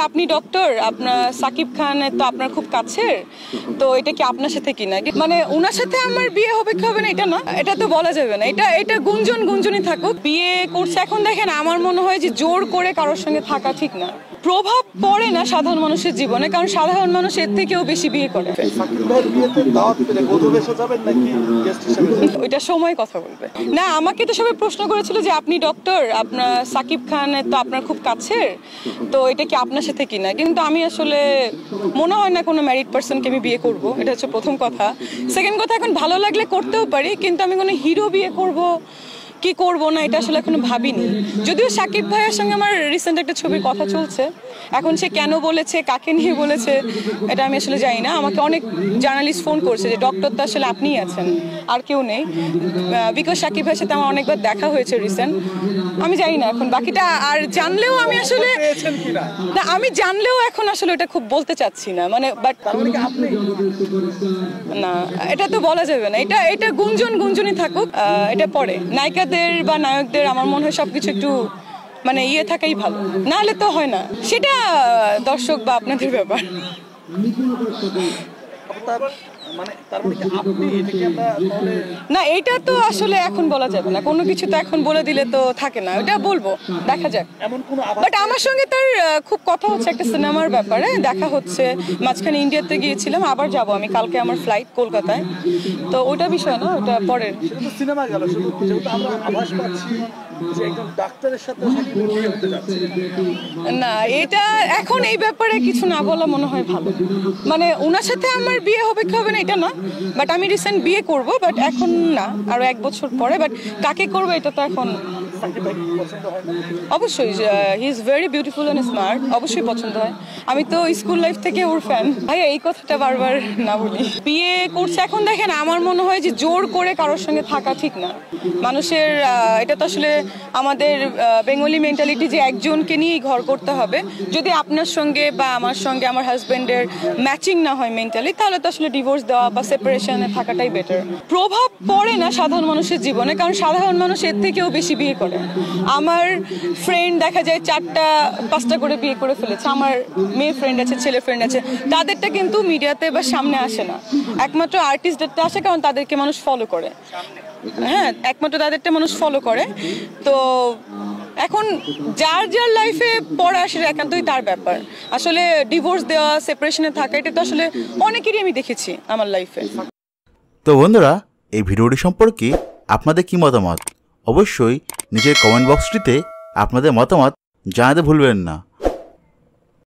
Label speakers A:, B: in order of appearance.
A: আপনি ডক্টর, আপনার সাকিব খান তো আপনার খুব কাছের, তো এটা কি আপনার সাথে কিনা, মানে ওনার সাথে আমার বিয়ে হবে কি হবে না এটা না, এটা তো বলা যাবে না। এটা গুঞ্জনই থাকুক। বিয়ে করছে এখন দেখেন, আমার মনে হয় যে জোর করে কারোর সঙ্গে থাকা ঠিক না। প্রভাব পড়ে না সাধারণ মানুষের জীবনে, কারণ সাধারণ মানুষ এর থেকেও বেশি বিয়ে করে। ওইটা সময় কথা বলবে। না, আমাকে তো সবাই প্রশ্ন করেছিল যে আপনি ডক্টর, আপনার সাকিব খান তো আপনার খুব কাছের, তো এটা কি আপনার সাথে কিনা, কিন্তু আমি আসলে মনে হয় না কোনো ম্যারিড পার্সনকে আমি বিয়ে করব। এটা হচ্ছে প্রথম কথা। সেকেন্ড কথা, এখন ভালো লাগলে করতেও পারি, কিন্তু আমি কোনো হিরো বিয়ে করব কি করব না এটা আসলে এখনো ভাবিনি। যদিও সাকিব ভাইয়ের সঙ্গে আমার রিসেন্ট একটা ছবির কথা চলছে, এখন সে কেন বলেছে, কাকে নিয়ে বলেছে, এটা আমি আসলে জানি না। আমাকে অনেক জার্নালিস্ট ফোন করছে যে ডক্টর তো আসলে আপনিই আছেন, আর কেউ নেই, বিকজ সাকিব ভাইয়ের সাথে আমার অনেকবার দেখা হয়েছে রিসেন্ট। আমি জানি না এখন বাকিটা, আর জানলেও আমি আসলে না, আমি জানলেও এখন আসলে এটা খুব বলতে চাচ্ছি না, মানে বাট না, এটা তো বলা যাবে না। এটা গুঞ্জনই থাকুক। এটা পরে নায়িকাদের বা নায়কদের আমার মনে হয় সবকিছু একটু মানে থাকাই ভালো, নাহলে তো হয় না। সেটা দর্শক বা আপনাদের ব্যাপার। না, এটা তো আসলে এখন বলা যাবে না, কোনো কিছু তো এখন বলে দিলে তো থাকে না, ওটা বলবো, দেখা যাক। বাট আমার সঙ্গে তার খুব কথা হচ্ছে একটা সিনেমার ব্যাপারে, দেখা হচ্ছে। মাঝখানে ইন্ডিয়াতে গিয়েছিলাম, আবার যাব আমি, কালকে আমার ফ্লাইট কলকাতায়, তো ওটা বিষয় না, ওটা পরের সিনেমা গেল। না, এটা এখন এই ব্যাপারে কিছু না বলা মনে হয় ভালো। মানে ওনার সাথে আমার বিয়ে হবে কি হবে না এটা না, বাট আমি রিসেন্ট বিয়ে করব, বাট এখন না, আরো 1 বছর পরে। বাট কাকে করবো এটা তো এখন অবশ্যই, he is very beautiful and smart, অবশ্যই পছন্দ হয়। আমি তো স্কুল লাইফ থেকে ওর ফ্যান। ভাইয়া এই কথাটা বারবার না বলি। বিয়ে করছে এখন দেখেন, আমার মনে হয় যে জোর করে কারোর সঙ্গে থাকা ঠিক না। মানুষের এটা তো আসলে আমাদের বেঙ্গলি মেন্টালিটি যে একজনকে নিয়েই ঘর করতে হবে। যদি আপনার সঙ্গে বা আমার সঙ্গে আমার হাজবেন্ডের ম্যাচিং না হয় মেন্টালি, তাহলে তো আসলে ডিভোর্স দেওয়া বা সেপারেশনে থাকাটাই বেটার। প্রভাব পড়ে না সাধারণ মানুষের জীবনে, কারণ সাধারণ মানুষ এর থেকেও বেশি বিয়ে করে। আমার ফ্রেন্ড দেখা যায় 4টা-5টা করে বিয়ে করে ফেলেছে। আমার মেয়ে ফ্রেন্ড আছে, ছেলে ফ্রেন্ড আছে, তাদেরটা কিন্তু মিডিয়াতে বা সামনে আসে না। একমাত্র আর্টিস্টদেরটা আসে, কারণ তাদেরকে মানুষ ফলো করে। হ্যাঁ, একমাত্র তাদেরটা মানুষ ফলো করে। তো এখন যার লাইফে পড়া সেটা একান্তই তার ব্যাপার। আসলে ডিভোর্স দেওয়া, সেপারেশনে থাকা, এটা তো আসলে অনেকেরই আমি দেখেছি আমার লাইফে।
B: তো বন্ধুরা, এই ভিডিওটি সম্পর্কে আপনাদের কি মতামত? অবশ্যই নিজের কমেন্ট বক্সটিতে আপনাদের মতামত জানাতে ভুলবেন না।